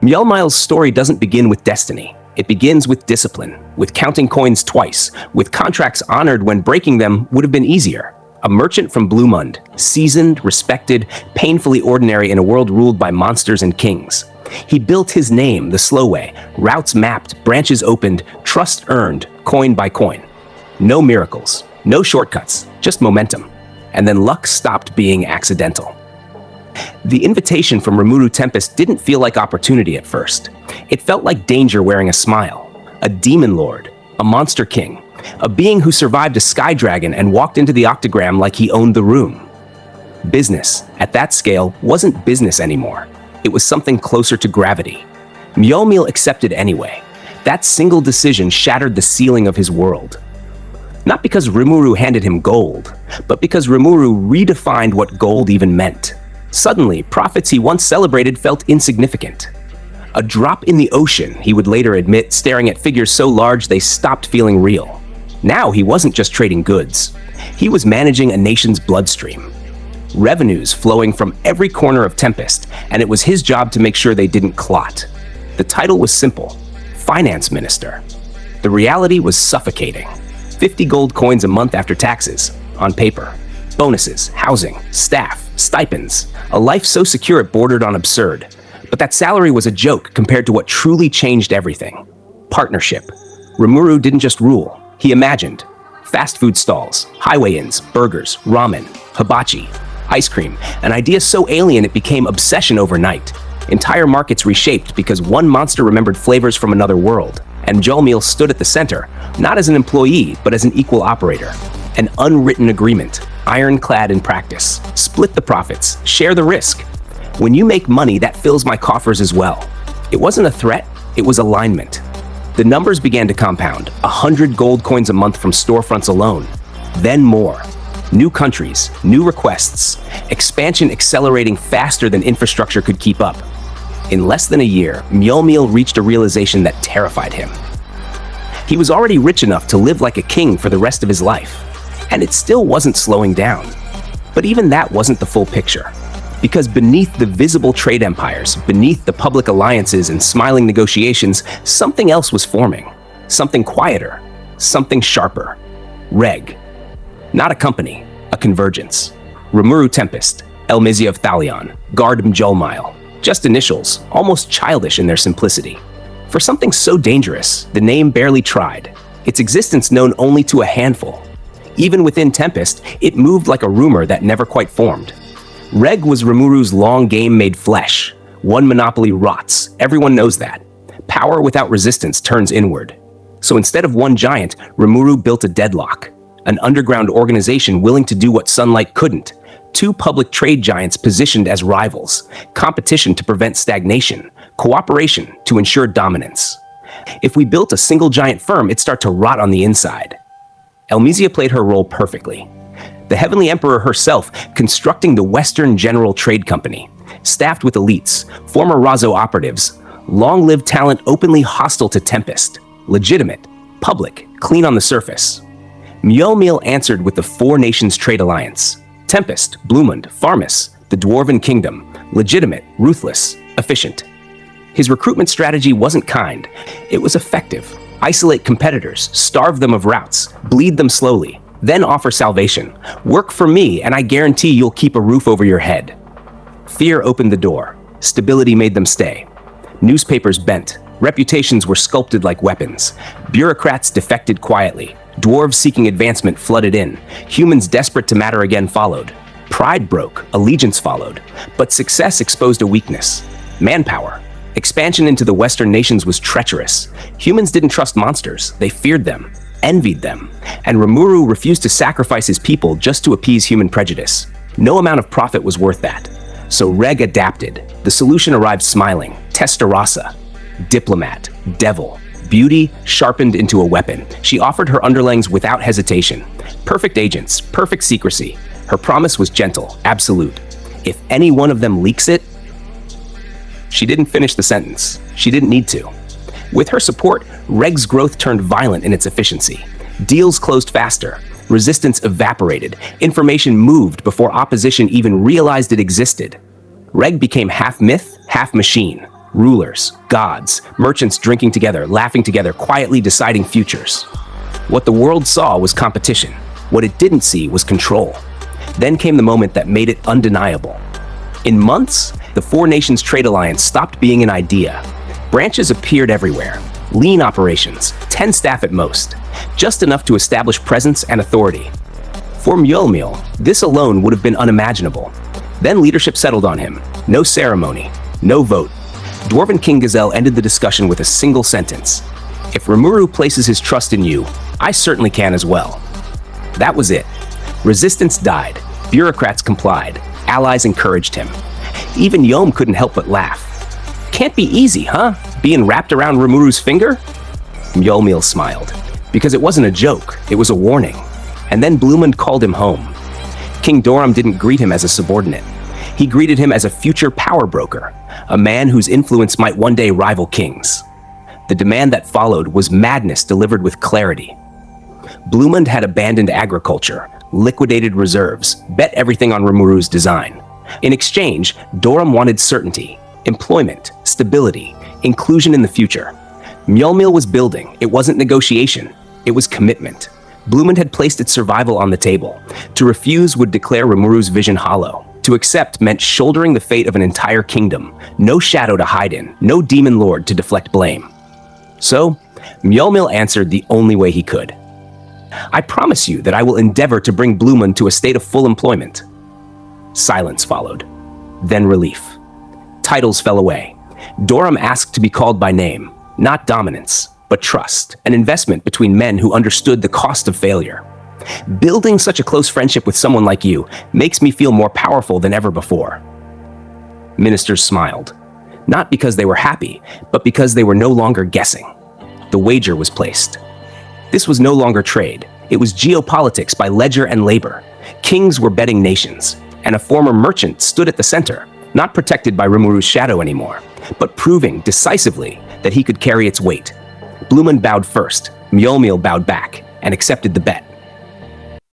Mjolnir's story doesn't begin with destiny. It begins with discipline, with counting coins twice, with contracts honored when breaking them would have been easier. A merchant from Blumund, seasoned, respected, painfully ordinary in a world ruled by monsters and kings. He built his name the slow way, routes mapped, branches opened, trust earned, coin by coin. No miracles, no shortcuts, just momentum. And then luck stopped being accidental. The invitation from Rimuru Tempest didn't feel like opportunity at first. It felt like danger wearing a smile. A demon lord, a monster king, a being who survived a sky dragon and walked into the octagram like he owned the room. Business, at that scale, wasn't business anymore. It was something closer to gravity. Mjolnir accepted anyway. That single decision shattered the ceiling of his world. Not because Rimuru handed him gold, but because Rimuru redefined what gold even meant. Suddenly, profits he once celebrated felt insignificant. A drop in the ocean, he would later admit, staring at figures so large they stopped feeling real. Now he wasn't just trading goods. He was managing a nation's bloodstream. Revenues flowing from every corner of Tempest, and it was his job to make sure they didn't clot. The title was simple: Finance Minister. The reality was suffocating. 50 gold coins a month after taxes, on paper. Bonuses, housing, staff, stipends, a life so secure it bordered on absurd. But that salary was a joke compared to what truly changed everything. Partnership. Rimuru didn't just rule, he imagined. Fast food stalls, highway inns, burgers, ramen, hibachi, ice cream, an idea so alien it became obsession overnight. Entire markets reshaped because one monster remembered flavors from another world, and Mjolnir stood at the center, not as an employee, but as an equal operator. An unwritten agreement, ironclad in practice. Split the profits, share the risk. When you make money, that fills my coffers as well. It wasn't a threat, it was alignment. The numbers began to compound, 100 gold coins a month from storefronts alone. Then more. New countries, new requests, expansion accelerating faster than infrastructure could keep up. In less than a year, Mjolnir reached a realization that terrified him. He was already rich enough to live like a king for the rest of his life, and it still wasn't slowing down. But even that wasn't the full picture. Because beneath the visible trade empires, beneath the public alliances and smiling negotiations, something else was forming. Something quieter, something sharper. Reg. Not a company, a convergence. Rimuru Tempest, Elmizia of Thalion, Guard Mjolnir. Just initials, almost childish in their simplicity. For something so dangerous, the name barely tried. Its existence known only to a handful. Even within Tempest, it moved like a rumor that never quite formed. Reg was Rimuru's long game made flesh. One monopoly rots, everyone knows that. Power without resistance turns inward. So instead of one giant, Rimuru built a deadlock. An underground organization willing to do what Sunlight couldn't. Two public trade giants positioned as rivals. Competition to prevent stagnation. Cooperation to ensure dominance. If we built a single giant firm, it'd start to rot on the inside. Elmizia played her role perfectly. The Heavenly Emperor herself constructing the Western General Trade Company, staffed with elites, former Razo operatives, long-lived talent openly hostile to Tempest, legitimate, public, clean on the surface. Mjolnir answered with the Four Nations Trade Alliance, Tempest, Blumund, Farmus, the Dwarven Kingdom, legitimate, ruthless, efficient. His recruitment strategy wasn't kind, it was effective. Isolate competitors, starve them of routes, bleed them slowly, then offer salvation. Work for me, and I guarantee you'll keep a roof over your head. Fear opened the door. Stability made them stay. Newspapers bent. Reputations were sculpted like weapons. Bureaucrats defected quietly. Dwarves seeking advancement flooded in. Humans desperate to matter again followed. Pride broke. Allegiance followed. But success exposed a weakness. Manpower. Expansion into the Western nations was treacherous. Humans didn't trust monsters. They feared them. Envied them, and Rimuru refused to sacrifice his people just to appease human prejudice. No amount of profit was worth that. So Reg adapted. The solution arrived smiling. Testarossa. Diplomat. Devil. Beauty sharpened into a weapon. She offered her underlings without hesitation. Perfect agents, perfect secrecy. Her promise was gentle, absolute. If any one of them leaks it... She didn't finish the sentence. She didn't need to. With her support, Reg's growth turned violent in its efficiency. Deals closed faster. Resistance evaporated. Information moved before opposition even realized it existed. Reg became half myth, half machine. Rulers, gods, merchants drinking together, laughing together, quietly deciding futures. What the world saw was competition. What it didn't see was control. Then came the moment that made it undeniable. In months, the Four Nations Trade Alliance stopped being an idea. Branches appeared everywhere. Lean operations, 10 staff at most, just enough to establish presence and authority. For Mjolnir, this alone would have been unimaginable. Then leadership settled on him. No ceremony, no vote. Dwarven King Gazelle ended the discussion with a single sentence. If Rimuru places his trust in you, I certainly can as well. That was it. Resistance died. Bureaucrats complied. Allies encouraged him. Even Yom couldn't help but laugh. Can't be easy, huh? Being wrapped around Rimuru's finger? Mjolnir smiled. Because it wasn't a joke, it was a warning. And then Blumund called him home. King Doram didn't greet him as a subordinate. He greeted him as a future power broker, a man whose influence might one day rival kings. The demand that followed was madness delivered with clarity. Blumund had abandoned agriculture, liquidated reserves, bet everything on Rimuru's design. In exchange, Doram wanted certainty, employment, stability, inclusion in the future. Mjolnir was building. It wasn't negotiation. It was commitment. Blumund had placed its survival on the table. To refuse would declare Rimuru's vision hollow. To accept meant shouldering the fate of an entire kingdom. No shadow to hide in, no demon lord to deflect blame. So, Mjolnir answered the only way he could. I promise you that I will endeavor to bring Blumund to a state of full employment. Silence followed. Then relief. Titles fell away. Doram asked to be called by name, not dominance, but trust, an investment between men who understood the cost of failure. Building such a close friendship with someone like you makes me feel more powerful than ever before. Ministers smiled, not because they were happy, but because they were no longer guessing. The wager was placed. This was no longer trade. It was geopolitics by ledger and labor. Kings were betting nations, and a former merchant stood at the center, not protected by Rimuru's shadow anymore, but proving decisively that he could carry its weight. Blumund bowed first, Mjolnir bowed back, and accepted the bet.